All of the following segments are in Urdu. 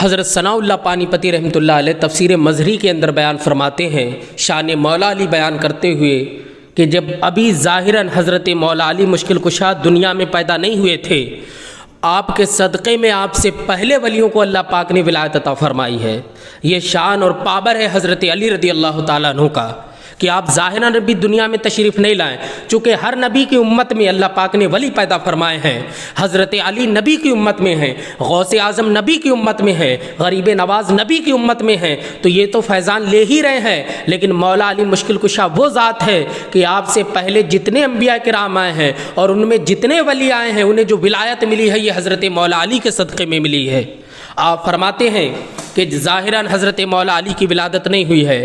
حضرت ثناء اللہ پانی پتی رحمۃ اللہ علیہ تفسیر مظہری کے اندر بیان فرماتے ہیں، شان مولا علی بیان کرتے ہوئے کہ جب ابھی ظاہراً حضرت مولا علی مشکل کشا دنیا میں پیدا نہیں ہوئے تھے، آپ کے صدقے میں آپ سے پہلے ولیوں کو اللہ پاک نے ولایت عطا فرمائی ہے۔ یہ شان اور پاور ہے حضرت علی رضی اللہ تعالیٰ عنہ کا کہ آپ ظاہراً بھی دنیا میں تشریف نہیں لائیں، چونکہ ہر نبی کی امت میں اللہ پاک نے ولی پیدا فرمائے ہیں۔ حضرت علی نبی کی امت میں ہیں، غوث اعظم نبی کی امت میں ہے، غریب نواز نبی کی امت میں ہیں، تو یہ تو فیضان لے ہی رہے ہیں۔ لیکن مولا علی مشکل کشا وہ ذات ہے کہ آپ سے پہلے جتنے انبیاء کرام آئے ہیں اور ان میں جتنے ولی آئے ہیں، انہیں جو ولایت ملی ہے یہ حضرت مولا علی کے صدقے میں ملی ہے۔ آپ فرماتے ہیں کہ ظاہراً حضرت مولا علی کی ولادت نہیں ہوئی ہے،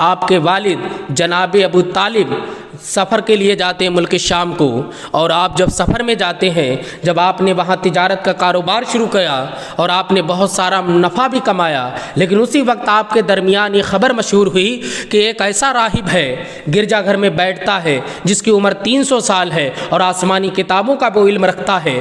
آپ کے والد جناب ابو طالب سفر کے لیے جاتے ہیں ملک شام کو، اور آپ جب سفر میں جاتے ہیں، جب آپ نے وہاں تجارت کا کاروبار شروع کیا اور آپ نے بہت سارا نفع بھی کمایا، لیکن اسی وقت آپ کے درمیان یہ خبر مشہور ہوئی کہ ایک ایسا راہب ہے گرجا گھر میں بیٹھتا ہے جس کی عمر 300 سال ہے اور آسمانی کتابوں کا وہ علم رکھتا ہے۔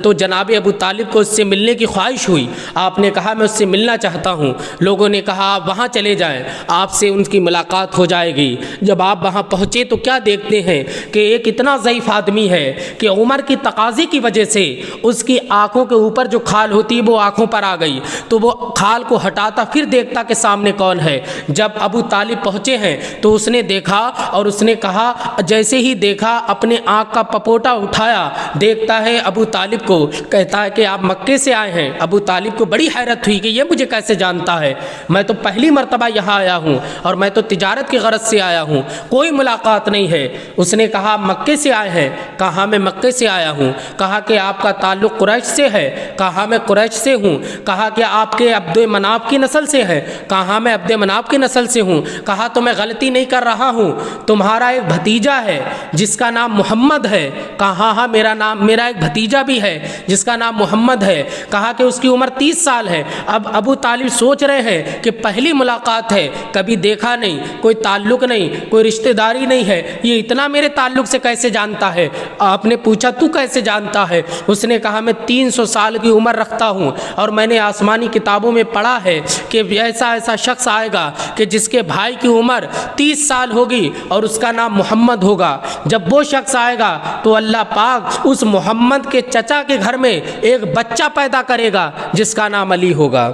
تو جناب ابو طالب کو اس سے ملنے کی خواہش ہوئی۔ آپ نے کہا میں اس سے ملنا چاہتا ہوں۔ لوگوں نے کہا آپ وہاں چلے جائیں، آپ سے ان کی ملاقات ہو جائے گی۔ جب آپ وہاں پہنچے تو کیا دیکھتے ہیں کہ ایک اتنا ضعیف آدمی ہے کہ عمر کی تقاضی کی وجہ سے اس کی آنکھوں کے اوپر جو کھال ہوتی ہے وہ آنکھوں پر آ گئی، تو وہ کھال کو ہٹاتا پھر دیکھتا کہ سامنے کون ہے۔ جب ابو طالب پہنچے ہیں تو اس نے دیکھا اور اس نے کہا، جیسے ہی دیکھا اپنے آنکھ کا پپوٹا اٹھایا، دیکھتا ہے ابو طالب کو، کہتا ہے کہ آپ مکے سے آئے ہیں۔ ابو طالب کو بڑی حیرت ہوئی کہ یہ مجھے کیسے جانتا ہے، میں تو پہلی مرتبہ یہاں آیا ہوں اور میں تو تجارت کی غرض سے آیا ہوں، کوئی ملاقات نہیں ہے۔ اس نے کہا مکے سے آئے ہیں؟ کہا میں مکے سے آیا ہوں۔ کہا کہ آپ کا تعلق قریش سے ہے؟ کہا میں قریش سے ہوں۔ کہا کہ آپ کے عبد مناف کی نسل سے ہے؟ کہا میں عبد مناف کی نسل سے ہوں۔ کہا تو میں غلطی نہیں کر رہا ہوں، تمہارا ایک بھتیجا ہے جس کا نام محمد ہے؟ کہا ہاں میرا ایک بھتیجا بھی ہے جس کا نام محمد ہے۔ کہا کہ اس کی عمر 30 سال ہے۔ اب ابو طالب سوچ رہے ہیں کہ پہلی ملاقات ہے، کبھی دیکھا نہیں، کوئی تعلق نہیں، کوئی رشتہ داری نہیں ہے، یہ اتنا میرے تعلق سے کیسے جانتا ہے؟ آپ نے پوچھا تو کیسے جانتا ہے؟ اس نے کہا میں 300 سال کی عمر رکھتا ہوں اور میں نے آسمانی کتابوں میں پڑھا ہے کہ ایسا شخص آئے گا کہ جس کے بھائی کی عمر 30 سال ہوگی اور اس کا نام محمد ہوگا۔ جب وہ شخص آئے گا تو اللہ پاک اس محمد کے چچا کے گھر میں ایک بچہ پیدا کرے گا جس کا نام علی ہوگا،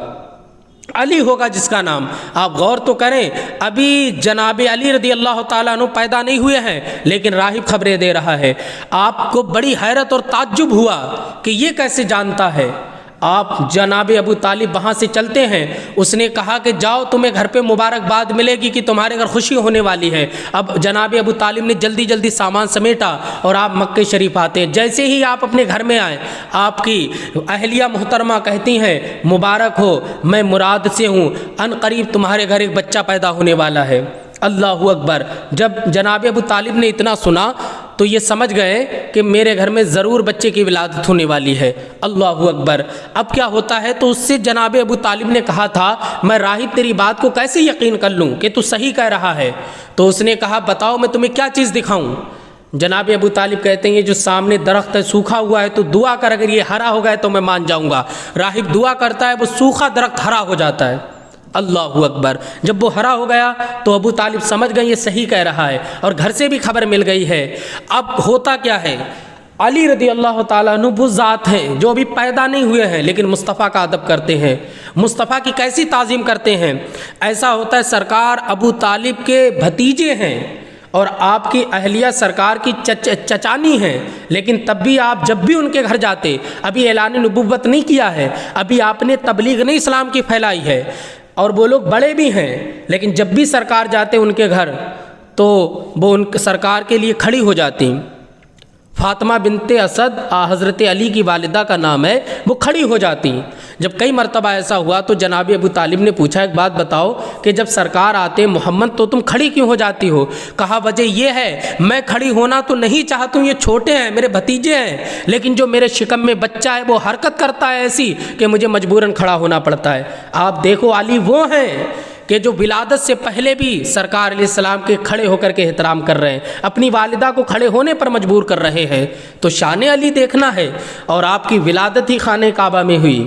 علی ہوگا جس کا نام۔ آپ غور تو کریں، ابھی جناب علی رضی اللہ تعالیٰ عنہ پیدا نہیں ہوئے ہیں لیکن راہب خبریں دے رہا ہے۔ آپ کو بڑی حیرت اور تعجب ہوا کہ یہ کیسے جانتا ہے۔ آپ جناب ابو طالب وہاں سے چلتے ہیں، اس نے کہا کہ جاؤ تمہیں گھر پہ مبارکباد ملے گی کہ تمہارے گھر خوشی ہونے والی ہے۔ اب جناب ابو طالب نے جلدی سامان سمیٹا اور آپ مکہ شریف آتے ہیں۔ جیسے ہی آپ اپنے گھر میں آئے، آپ کی اہلیہ محترمہ کہتی ہیں مبارک ہو، میں مراد سے ہوں، ان قریب تمہارے گھر ایک بچہ پیدا ہونے والا ہے۔ اللہ اکبر۔ جب جناب ابو طالب نے اتنا سنا تو یہ سمجھ گئے کہ میرے گھر میں ضرور بچے کی ولادت ہونے والی ہے۔ اللہ اکبر۔ اب کیا ہوتا ہے، تو اس سے جناب ابو طالب نے کہا تھا میں راہب تیری بات کو کیسے یقین کر لوں کہ تو صحیح کہہ رہا ہے؟ تو اس نے کہا بتاؤ میں تمہیں کیا چیز دکھاؤں؟ جناب ابو طالب کہتے ہیں یہ جو سامنے درخت ہے سوکھا ہوا ہے، تو دعا کر، اگر یہ ہرا ہو گیا تو میں مان جاؤں گا۔ راہب دعا کرتا ہے، وہ سوکھا درخت ہرا ہو جاتا ہے۔ اللہ اکبر۔ جب وہ ہرا ہو گیا تو ابو طالب سمجھ گئے یہ صحیح کہہ رہا ہے اور گھر سے بھی خبر مل گئی ہے۔ اب ہوتا کیا ہے، علی رضی اللہ تعالیٰ عنہ وہ ذات ہیں جو ابھی پیدا نہیں ہوئے ہیں لیکن مصطفیٰ کا ادب کرتے ہیں، مصطفیٰ کی کیسی تعظیم کرتے ہیں۔ ایسا ہوتا ہے سرکار ابو طالب کے بھتیجے ہیں اور آپ کی اہلیہ سرکار کی چچانی ہیں، لیکن تب بھی آپ جب بھی ان کے گھر جاتے، ابھی اعلان نبوت نہیں کیا ہے، ابھی آپ نے تبلیغ نہیں اسلام کی پھیلائی ہے، اور وہ لوگ بڑے بھی ہیں، لیکن جب بھی سرکار جاتے ان کے گھر تو وہ ان سرکار کے لیے کھڑی ہو جاتی۔ فاطمہ بنت اسد حضرت علی کی والدہ کا نام ہے، وہ کھڑی ہو جاتی۔ جب کئی مرتبہ ایسا ہوا تو جناب ابو طالب نے پوچھا ایک بات بتاؤ کہ جب سرکار آتے محمد تو تم کھڑی کیوں ہو جاتی ہو؟ کہا وجہ یہ ہے میں کھڑی ہونا تو نہیں چاہتا ہوں، یہ چھوٹے ہیں میرے بھتیجے ہیں، لیکن جو میرے شکم میں بچہ ہے وہ حرکت کرتا ہے ایسی کہ مجھے مجبوراً کھڑا ہونا پڑتا ہے۔ آپ دیکھو علی وہ ہیں کہ جو ولادت سے پہلے بھی سرکار علیہ السلام کے کھڑے ہو کر کے احترام کر رہے ہیں، اپنی والدہ کو کھڑے ہونے پر مجبور کر رہے ہیں، تو شان علی دیکھنا ہے۔ اور آپ کی ولادت ہی خانہ کعبہ میں ہوئی،